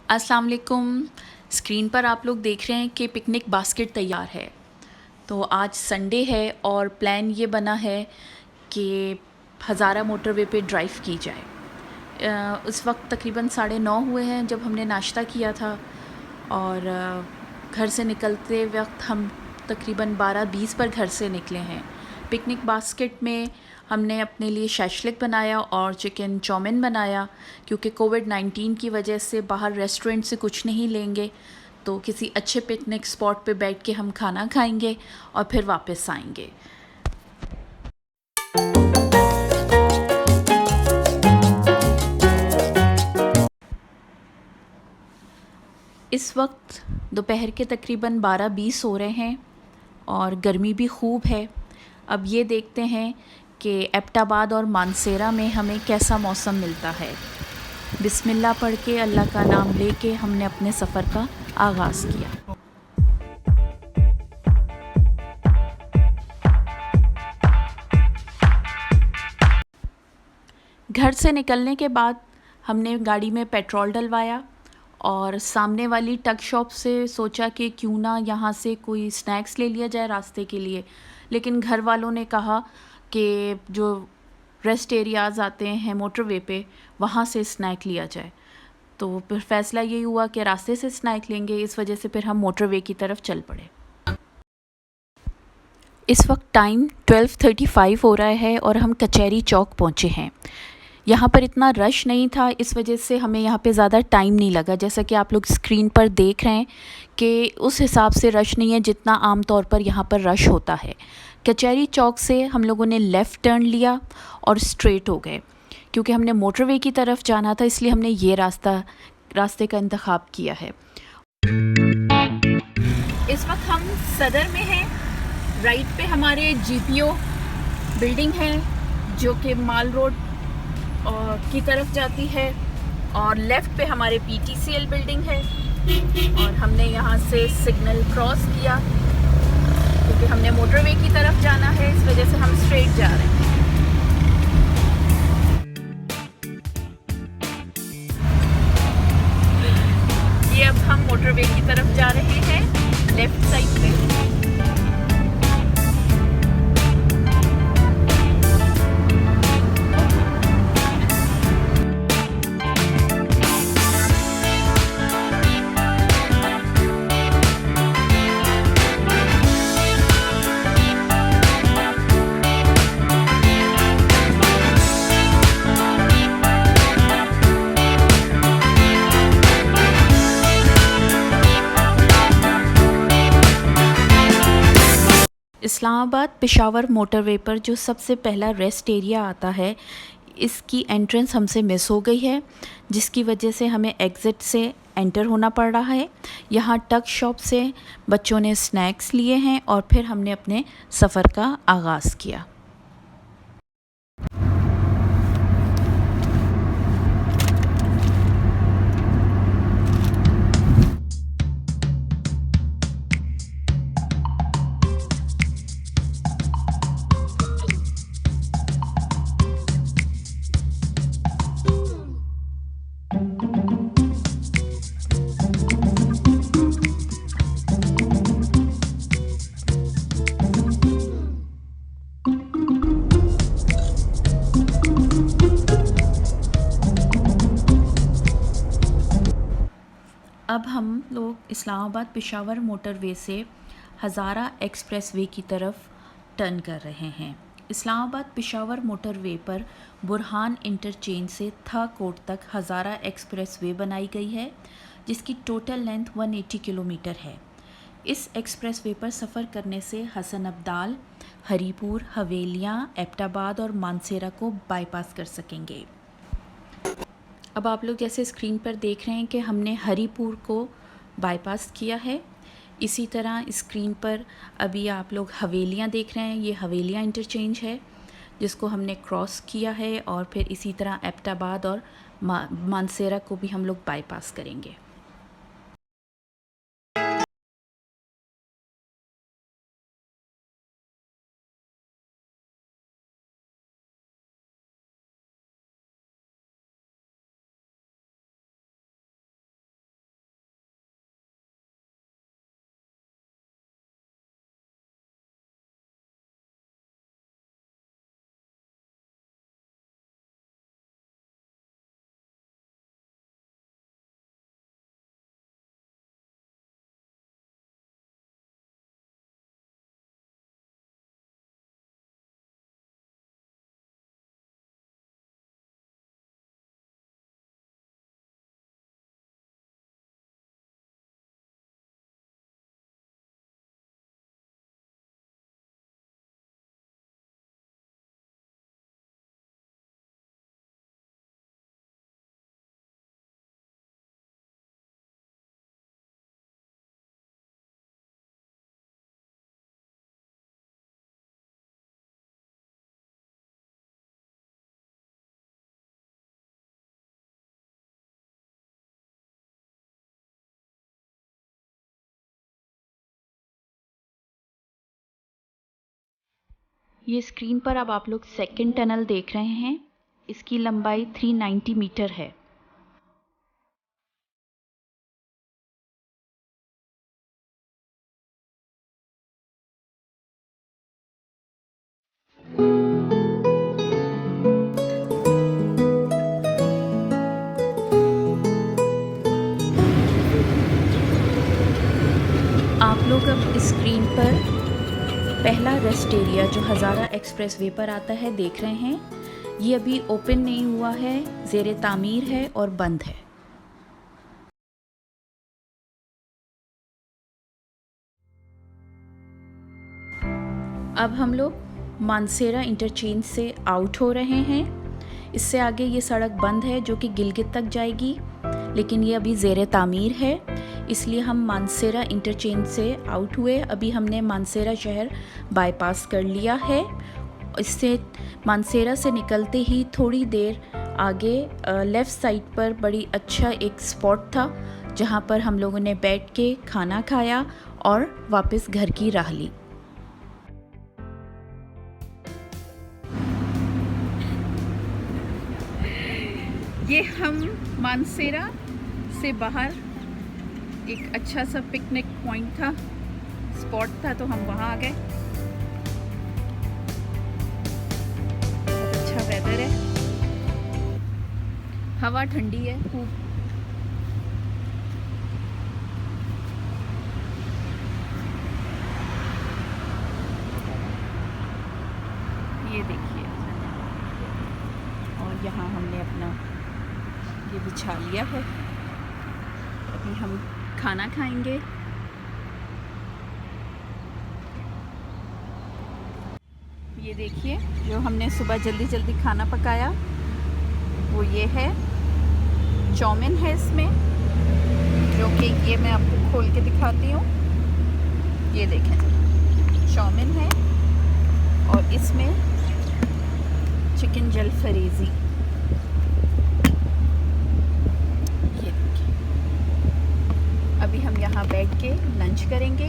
अस्सलाम वालेकुम। स्क्रीन पर आप लोग देख रहे हैं कि पिकनिक बास्केट तैयार है। तो आज संडे है और प्लान ये बना है कि हज़ारा मोटरवे पे ड्राइव की जाए। उस वक्त तकरीबन 9:30 हुए हैं जब हमने नाश्ता किया था और घर से निकलते वक्त हम तकरीबन 12:20 पर घर से निकले हैं। पिकनिक बास्केट में हमने अपने लिए शैशलिक बनाया और चिकन चाउमिन बनाया, क्योंकि कोविड-19 की वजह से बाहर रेस्टोरेंट से कुछ नहीं लेंगे, तो किसी अच्छे पिकनिक स्पॉट पे बैठ के हम खाना खाएंगे और फिर वापस आएंगे। इस वक्त दोपहर के तकरीबन 12:20 हो रहे हैं और गर्मी भी खूब है। अब ये देखते हैं कि एबटाबाद और मानसेरा में हमें कैसा मौसम मिलता है। बिस्मिल्लाह पढ़ के अल्लाह का नाम लेके हमने अपने सफ़र का आगाज़ किया। घर से निकलने के बाद हमने गाड़ी में पेट्रोल डलवाया और सामने वाली टक शॉप से सोचा कि क्यों ना यहाँ से कोई स्नैक्स ले लिया जाए रास्ते के लिए, लेकिन घर वालों ने कहा कि जो रेस्ट एरियाज़ आते हैं मोटरवे पे, वहाँ से स्नैक लिया जाए। तो फिर फ़ैसला यही हुआ कि रास्ते से स्नैक लेंगे। इस वजह से फिर हम मोटरवे की तरफ चल पड़े। इस वक्त टाइम 12:35 हो रहा है और हम कचहरी चौक पहुँचे हैं। यहाँ पर इतना रश नहीं था, इस वजह से हमें यहाँ पे ज़्यादा टाइम नहीं लगा। जैसा कि आप लोग स्क्रीन पर देख रहे हैं कि उस हिसाब से रश नहीं है जितना आम तौर पर यहाँ पर रश होता है। कचहरी चौक से हम लोगों ने लेफ़्ट टर्न लिया और स्ट्रेट हो गए। क्योंकि हमने मोटरवे की तरफ जाना था, इसलिए हमने ये रास्ते का इंतखाब किया है। इस वक्त हम सदर में हैं। राइट पे हमारे जीपीओ बिल्डिंग है जो कि माल रोड की तरफ जाती है, और लेफ़्ट पे हमारे पीटीसीएल बिल्डिंग है। और हमने यहाँ से सिग्नल क्रॉस किया क्योंकि हमने मोटरवे की तरफ जाना है, इस वजह से हम स्ट्रेट जा रहे हैं। ये अब हम मोटरवे की तरफ जा रहे हैं लेफ़्ट साइड पे। इस्लामाबाद पेशावर मोटरवे पर जो सबसे पहला रेस्ट एरिया आता है, इसकी एंट्रेंस हमसे मिस हो गई है, जिसकी वजह से हमें एग्ज़िट से एंटर होना पड़ रहा है। यहाँ टक शॉप से बच्चों ने स्नैक्स लिए हैं और फिर हमने अपने सफ़र का आगाज़ किया। अब हम लोग इस्लामाबाद पेशावर मोटरवे से हज़ारा एक्सप्रेसवे की तरफ टर्न कर रहे हैं। इस्लामाबाद पेशावर मोटरवे पर बुरहान इंटरचेंज से था कोट तक हज़ारा एक्सप्रेसवे बनाई गई है, जिसकी टोटल लेंथ 180 किलोमीटर है। इस एक्सप्रेसवे पर सफ़र करने से हसन अब्दाल, हरीपुर, हवेलियाँ, एबटाबाद और मानसेरा को बाईपास कर सकेंगे। अब आप लोग जैसे स्क्रीन पर देख रहे हैं कि हमने हरीपुर को बाईपास किया है। इसी तरह स्क्रीन पर अभी आप लोग हवेलियाँ देख रहे हैं, ये हवेलियाँ इंटरचेंज है जिसको हमने क्रॉस किया है, और फिर इसी तरह एबटाबाद और मानसेरा को भी हम लोग बाईपास करेंगे। ये स्क्रीन पर अब आप लोग सेकंड टनल देख रहे हैं। इसकी लंबाई 390 मीटर है। आप लोग अब स्क्रीन पर पहला रेस्ट एरिया जो हज़ारा एक्सप्रेस वे पर आता है देख रहे हैं। ये अभी ओपन नहीं हुआ है, ज़ेरे तामीर है और बंद है। अब हम लोग मानसेरा इंटरचेंज से आउट हो रहे हैं। इससे आगे ये सड़क बंद है जो कि गिलगित तक जाएगी, लेकिन ये अभी ज़ेरे तामीर है, इसलिए हम मानसेरा इंटरचेंज से आउट हुए। अभी हमने मानसेरा शहर बाईपास कर लिया है। इससे मानसेरा से निकलते ही थोड़ी देर आगे लेफ़्ट साइड पर बड़ी अच्छा एक स्पॉट था जहाँ पर हम लोगों ने बैठ के खाना खाया और वापस घर की राह ली। ये हम मानसेरा से बाहर एक अच्छा सा पिकनिक पॉइंट था, स्पॉट था, तो हम वहाँ आ गए। बहुत अच्छा वेदर है, हवा ठंडी है खूब। ये देखिए, और यहाँ हमने अपना ये बिछा लिया है। अभी हम खाना खाएंगे। ये देखिए, जो हमने सुबह जल्दी जल्दी खाना पकाया वो ये है। चाउमीन है इसमें, जो कि ये मैं आपको खोल के दिखाती हूँ। ये देखें, चाउमीन है और इसमें चिकन जलफरेज़ी। अभी हम यहाँ बैठ के लंच करेंगे।